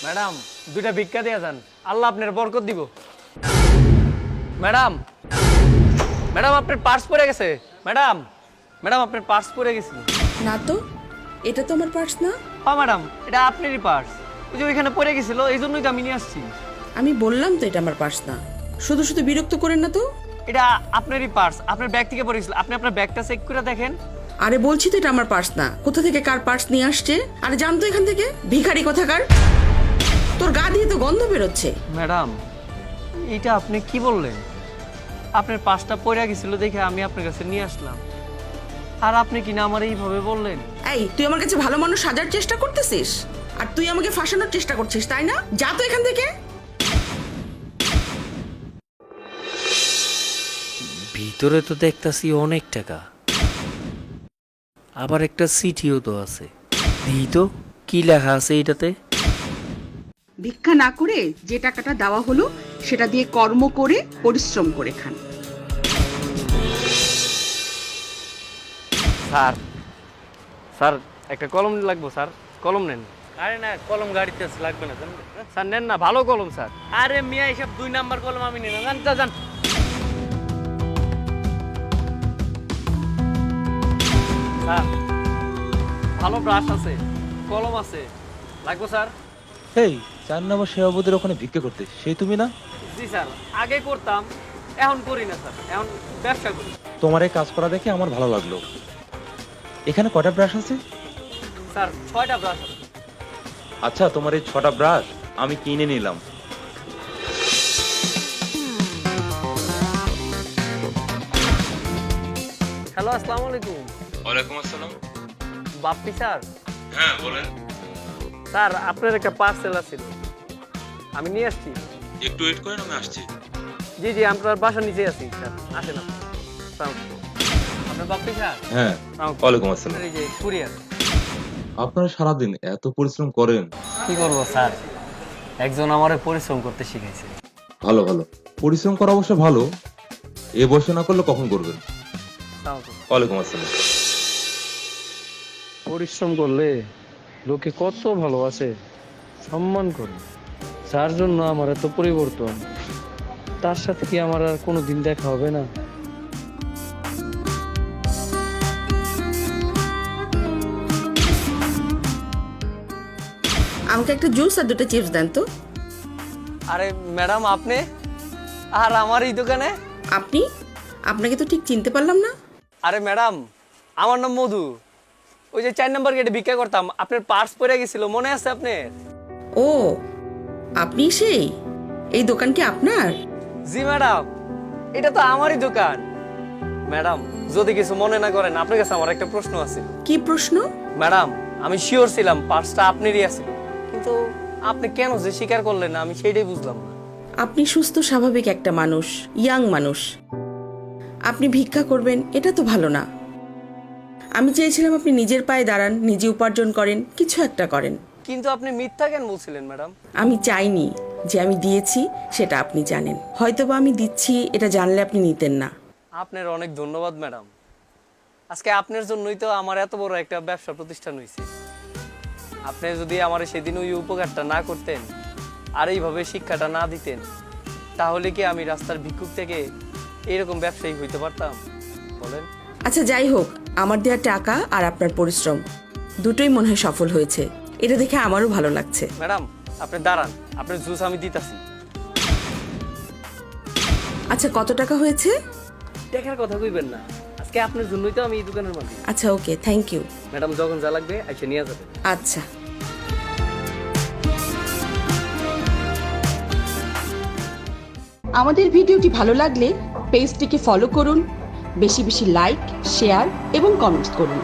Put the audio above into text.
Madam দুইটা ভিক্ষা দিয়ে যান, আল্লাহ আপনার বরকত দিব। ম্যাডাম ম্যাডাম আপনার পার্স পড়ে গেছে। ম্যাডাম ম্যাডাম আপনার পার্স পড়ে গেছিল। না তো, এটা তো আমার পার্স না। হ্যাঁ ম্যাডাম, এটা আপনারই পার্স। ওই যে ওইখানে পড়ে গেছিল, এই জন্যই তো আমি নিয়ে আসছি। আমি বললাম তো এটা আমার পার্স না। শুধু শুধু বিরক্ত করেন না তো। এটা আপনারই পার্স, আপনার ব্যাগ থেকে পড়ে গেছিল। আপনি আপনার ব্যাগটা চেক করে দেখেন। আরে বলছি তো এটা আমার পার্স না। কোথা থেকে কার পার্স নিয়ে আসছে? আরে জানতো এখান থেকে, ভিখারি কোথাকার। তোর গা দিয়ে তো গন্ধ বেরোচ্ছে। ম্যাডাম এটা আপনি কি বললেন? আপনার পার্সটা পড়ে গেছিল দেখে আমি আপনার কাছে নিয়ে আসলাম, আর আপনি কিনা আমার এইভাবে বললেন। এই, তুই আমার কাছে ভালো মানুষ সাজার চেষ্টা করতেছিস, আর তুই আমাকে ফাঁসানোর চেষ্টা করছিস, তাই না? যা তো এখান থেকে। ভিতরে তো দেখতাছি অনেক টাকা, আবার একটা চিঠিও তো আছে। দিই তো কি লেখা আছে এটাতে? ভিক্ষা না করে যে টাকাটা দেওয়া হলো সেটা দিয়ে কর্ম করে পরিশ্রম করে খান। স্যার স্যার একটা কলম লাগবো স্যার, কলম নেন। আরে না, কলম গাড়িতে আছে, লাগবে না স্যার। নেন না, ভালো কলম স্যার। আরে মিয়া এইসব 2 নাম্বার কলম আমি নেন, জান। স্যার ভালো ব্রাশ আছে, কলম আছে, লাগবো স্যার। এই 4 নম্বর সেবাবুদের ওখানে ভিক্ষা করতে, সেই তুমি না? জি স্যার, আগে করতাম, এখন করি না স্যার, এখন ব্যবসা করি। তোমার এই কাজ করা দেখে আমার ভালো লাগলো। এখানে কয়টা ব্রাশ আছে? স্যার 6টা ব্রাশ আছে। আচ্ছা, তোমার এই 6টা ব্রাশ আমি কিনে নিলাম। হ্যালো, আসসালামু আলাইকুম। ওয়ালাইকুম আসসালাম। বাপ্পি স্যার? হ্যাঁ বলেন। স্যার আপনার একটা পার্সেল আছিল, আমি নিয়ে আসছি। একটু ওয়েট করেন, আমি আসছি। জি জি, আপনার বাসার নিচে আছি স্যার, আসেন আপনি। আপনার বাপ্পি স্যার? হ্যাঁ, ওয়ালাইকুম আসসালাম। এই যে কুরিয়ার। আপনারা সারাদিন এত পরিশ্রম করেন? কি করবো স্যার, একজন আমারে পরিশ্রম করতে শিখাইছে। ভালো ভালো, পরিশ্রম করা অবশ্য ভালো। এ বয়সে না করলে কখন করবেন? ওয়ালাইকুম আসসালাম। পরিশ্রম করলে লোকে কত ভালোবাসে, সম্মান করে। যার জন্য আমার এত পরিবর্তন, তার সাথে কি আমার আর কোনো দিন দেখা হবে না? আমাকে একটা জুস আর 2টা চিপস দেন তো। আরে ম্যাডাম আপনি, আর আমার এই দোকানে? আপনি? আপনাকে তো ঠিক চিনতে পারলাম না। আরে ম্যাডাম, আমার নাম মধু। ওই যে 4 নম্বর গেটে ভিক্ষা করতাম, আপনার পার্স পড়ে গেছিল, মনে আছে আপনার? ও, আপনি সেই? এই দোকান কি আপনার? জি ম্যাডাম, এটা তো আমারই দোকান। ম্যাডাম যদি কিছু মনে না করেন, আপনার কাছে আমার একটা প্রশ্ন আছে। কি প্রশ্ন? ম্যাডাম আমি শিওর ছিলাম পার্সটা আপনারই আছে, কিন্তু আপনি কেন যে স্বীকার করলেন না, আমি সেইটাই বুঝলাম না। আপনি সুস্থ স্বাভাবিক একটা মানুষ, ইয়াং মানুষ, আপনি ভিক্ষা করবেন এটা তো ভালো না। আমি চেয়েছিলাম আপনি নিজের পায়ে দাঁড়ান, নিজে উপার্জন করেন, কিছু একটা করেন। কিন্তু আপনি মিথ্যা কেন বলছিলেন ম্যাডাম? আমি চাইনি যে আমি দিয়েছি সেটা আপনি জানেন। হয়তোবা আমি দিচ্ছি এটা জানলে আপনি নিতেন না। আপনার অনেক ধন্যবাদ ম্যাডাম। আজকে আপনার জন্যই তো আমার এত বড় একটা ব্যবসা প্রতিষ্ঠান হয়েছে। আপনি যদি আমার সেদিন ওই উপকারটা না করতেন, আর এইভাবে শিক্ষাটা না দিতেন, তাহলে কি আমি রাস্তার ভিক্ষুক থেকে এইরকম ব্যবসায়ী হইতে পারতাম বলেন? আচ্ছা যাই হোক, আমার দেওয়া টাকা আর আপনার পরিশ্রম দুটোই মনে হয় সফল হয়েছে। এটা দেখে আমারও ভালো লাগছে। ম্যাডাম আপনি দাঁড়ান, আপনার জুস আমি দিতাছি। আচ্ছা, কত টাকা হয়েছে? দেখার কথা কইবেন না, আজকে আপনার জন্যই তো আমি এই দোকানের মালিক। আচ্ছা ওকে, থ্যাংক ইউ। ম্যাডাম যখন যা লাগবে এসে নিয়ে যাবেন। আচ্ছা। আমাদের ভিডিওটি ভালো লাগলে পেজটিকে ফলো করুন, বেশি বেশি লাইক, শেয়ার এবং কমেন্টস করুন।